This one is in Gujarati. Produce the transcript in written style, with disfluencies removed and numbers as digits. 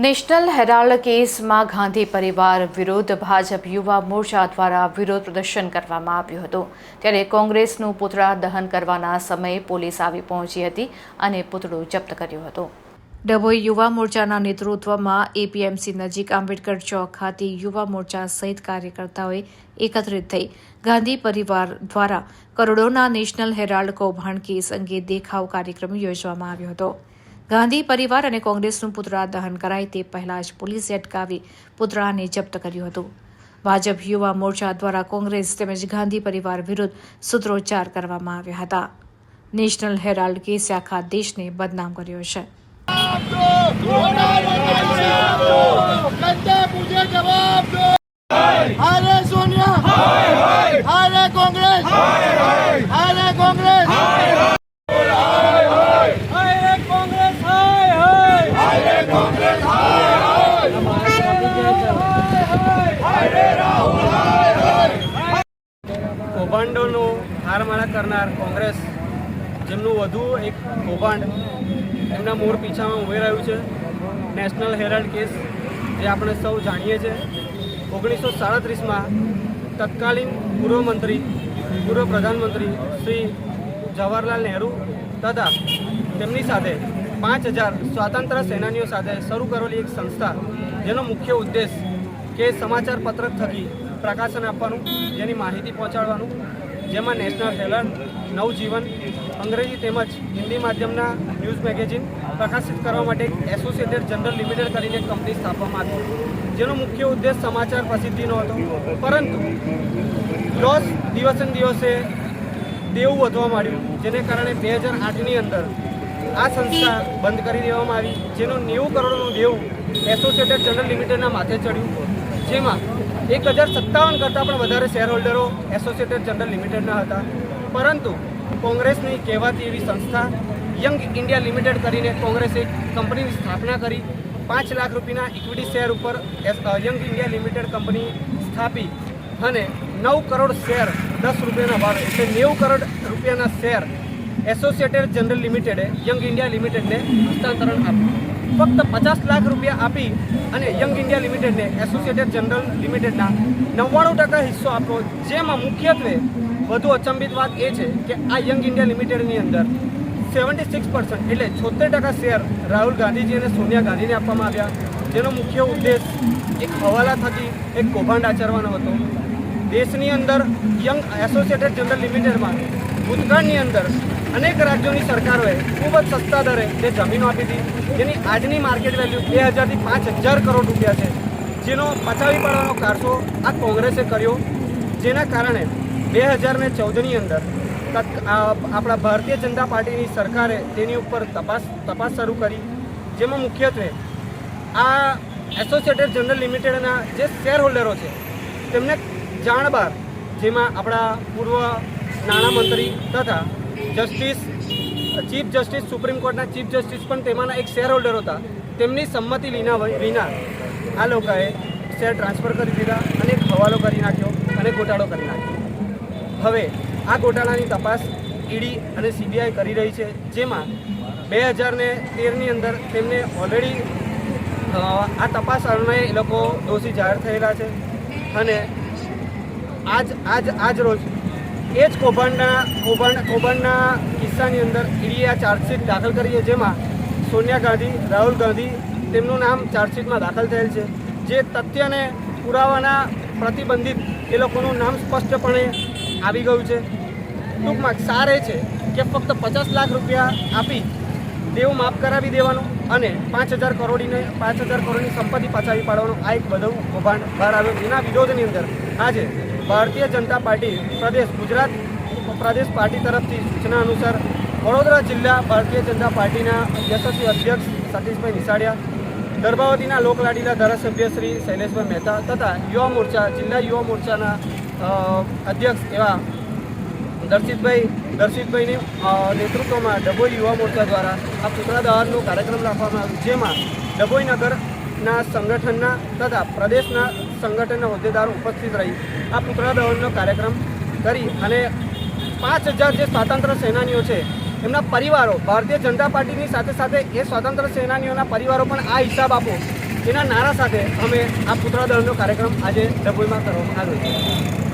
નેશનલ હેરાલ્ડ કેસમાં ગાંધી પરિવાર વિરુદ્ધ ભાજપ યુવા મોરચા દ્વારા વિરોધ પ્રદર્શન કરવામાં આવ્યું હતું। ત્યારે કોંગ્રેસનું પૂતળા દહન કરવાના સમયે પોલીસ આવી પહોંચી હતી અને પૂતળું જપ્ત કર્યું હતું। ડભોઈ યુવા મોરચાના નેતૃત્વમાં એપીએમસી નજીક આંબેડકર ચોક ખાતે યુવા મોરચા સહિત કાર્યકર્તાઓએ એકત્રિત થઈ ગાંધી પરિવાર દ્વારા કરોડોના નેશનલ હેરાલ્ડ કૌભાંડ કેસ અંગે દેખાવ કાર્યક્રમ યોજવામાં આવ્યો હતો। ગાંધી પરિવાર અને કોંગ્રેસનું પૂતળા દહન કરાય તે પહેલા જ પોલીસે અટકાવી પૂતળાને જપ્ત કર્યું હતું। ભાજપ યુવા મોરચા દ્વારા કોંગ્રેસ તેમજ ગાંધી પરિવાર વિરુદ્ધ સૂત્રોચ્ચાર કરવામાં આવ્યા હતા। નેશનલ હેરાલ્ડ કેસે આખા દેશને બદનામ કર્યો છે। કૌભાંડોનો હારમાળા કરનાર કોંગ્રેસ જેમનું વધુ એક કૌભાંડ એમના મોર પીછામાં ઉભી રહ્યું છે। નેશનલ હેરાલ્ડ કેસ જે આપણે સૌ જાણીએ છીએ 1937માં તત્કાલીન પૂર્વ મંત્રી પૂર્વ પ્રધાનમંત્રી શ્રી જવાહરલાલ નહેરુ તથા તેમની સાથે 5000 સ્વાતંત્ર્ય સેનાનીઓ સાથે શરૂ કરેલી એક સંસ્થા જેનો મુખ્ય ઉદ્દેશ કે સમાચાર પત્રક થકી પ્રકાશન આપવાનું, જેની માહિતી પહોંચાડવાનું, જેમાં નેશનલ હેરાલ્ડ, નવજીવન, અંગ્રેજી તેમજ હિન્દી માધ્યમના ન્યૂઝ મેગેઝિન પ્રકાશિત કરવા માટે એસોસિએટેડ જનરલ લિમિટેડ કરીને એક કંપની સ્થાપવામાં આવી, જેનો મુખ્ય ઉદ્દેશ સમાચાર પ્રસિદ્ધિનો હતો। પરંતુ લોસ દિવસે દિવસે દેવું વધવા માંડ્યું, જેને કારણે 2008ની અંદર આ સંસ્થા બંધ કરી દેવામાં આવી, જેનું 90 કરોડનું દેવું એસોસિએટેડ જનરલ લિમિટેડના માથે ચડ્યું, જેમાં 1057 કરતાં પણ વધારે શેર હોલ્ડરો એસોસિએટેડ જનરલ લિમિટેડના હતા। પરંતુ કોંગ્રેસની કહેવાતી એવી સંસ્થા યંગ ઇન્ડિયા લિમિટેડ કરીને કોંગ્રેસે એક કંપનીની સ્થાપના કરી, 5 લાખ રૂપિયાના ઇક્વિટી શેર ઉપર યંગ ઇન્ડિયા લિમિટેડ કંપની સ્થાપી અને 9 કરોડ શેર 10 રૂપિયાના ભાવે એટલે 90 કરોડ રૂપિયાના શેર એસોસિએટેડ જનરલ લિમિટેડે યંગ ઇન્ડિયા લિમિટેડને હસ્તાંતરણ આપ્યું। ફક્ત 50 લાખ રૂપિયા આપી અને યંગ ઇન્ડિયા લિમિટેડને એસોસિએટેડ જનરલ લિમિટેડના 99% હિસ્સો આપ્યો, જેમાં મુખ્યત્વે વધુ અચંબિત વાત એ છે કે આ યંગ ઇન્ડિયા લિમિટેડની અંદર 76% એટલે 76% શેર રાહુલ ગાંધીજી અને સોનિયા ગાંધીને આપવામાં આવ્યા, જેનો મુખ્ય ઉદ્દેશ એક હવાલા થકી એક કૌભાંડ આચરવાનો હતો। દેશની અંદર યંગ એસોસિએટેડ જનરલ લિમિટેડમાં ભૂતકાળની અંદર અનેક રાજ્યોની સરકારોએ ખૂબ જ સસ્તા દરે તે જમીનો આપી હતી, જેની આજની માર્કેટ વેલ્યુ 2000 થી 5000 કરોડ રૂપિયા છે, જેનો પચાવી પાડવાનો કારસો આ કોંગ્રેસે કર્યો, જેના કારણે 2014ની અંદર આપણા ભારતીય જનતા પાર્ટીની સરકારે તેની ઉપર તપાસ શરૂ કરી, જેમાં મુખ્યત્વે આ એસોસિએટેડ જનરલ લિમિટેડના જે શેર હોલ્ડરો છે તેમને જાણ બહાર, જેમાં આપણા પૂર્વ નાણામંત્રી તથા ચીફ જસ્ટિસ સુપ્રીમ કોર્ટના ચીફ જસ્ટિસ પણ તેમાંના એક શેર હોલ્ડર હતા, તેમની સંમતિ વિના આ લોકોએ શેર ટ્રાન્સફર કરી દીધા અને એક હવાલો કરી નાખ્યો અને ગોટાળો કરી નાખ્યો। હવે આ ગોટાળાની તપાસ ઈડી અને સીબીઆઈ કરી રહી છે, જેમાં 2013ની અંદર તેમને ઓલરેડી આ તપાસ અન્વયે એ લોકો દોષી જાહેર થયેલા છે અને આજ રોજ એ જ કૌભાંડના કિસ્સાની અંદર ઈડીએ આ ચાર્જશીટ દાખલ કરી છે, જેમાં સોનિયા ગાંધી, રાહુલ ગાંધી તેમનું નામ ચાર્જશીટમાં દાખલ થયેલ છે, જે તથ્યને પુરાવાના પ્રતિબંધિત એ લોકોનું નામ સ્પષ્ટપણે આવી ગયું છે। ટૂંકમાં સાર એ છે કે ફક્ત 50 લાખ રૂપિયા આપી દેવું માફ કરાવી દેવાનું અને 5000 કરોડની સંપત્તિ પચાવી પાડવાનું આ એક બધું કૌભાંડ બહાર આવ્યું, જેના વિરોધની અંદર આજે ભારતીય જનતા પાર્ટી ગુજરાત પ્રદેશ પાર્ટી તરફથી સૂચના અનુસાર વડોદરા જિલ્લા ભારતીય જનતા પાર્ટીના યશસ્વી અધ્યક્ષ સતીશભાઈ નિસાડિયા, દર્ભાવતીના લોકલાડીલા ધારાસભ્ય શ્રી શૈલેષભાઈ મહેતા તથા જિલ્લા યુવા મોરચાના અધ્યક્ષ એવા દર્શિતભાઈની નેતૃત્વમાં ડભોઈ યુવા મોરચા દ્વારા આ પૂતળા દહનનો કાર્યક્રમ રાખવામાં આવ્યો, જેમાં ડભોઈ નગરના સંગઠનના તથા પ્રદેશના સંગઠનના હોદ્દેદારો ઉપસ્થિત રહી આ પૂતળા દહનનો કાર્યક્રમ કરી અને 5000 જે સ્વાતંત્ર્ય સેનાનીઓ છે એમના પરિવારો, ભારતીય જનતા પાર્ટીની સાથે સાથે એ સ્વાતંત્ર્ય સેનાનીઓના પરિવારો પણ આ હિસાબ આપો એના નારા સાથે અમે આ પુતળા દહનનો કાર્યક્રમ આજે ડભોઈમાં કરવામાં આવ્યો છે.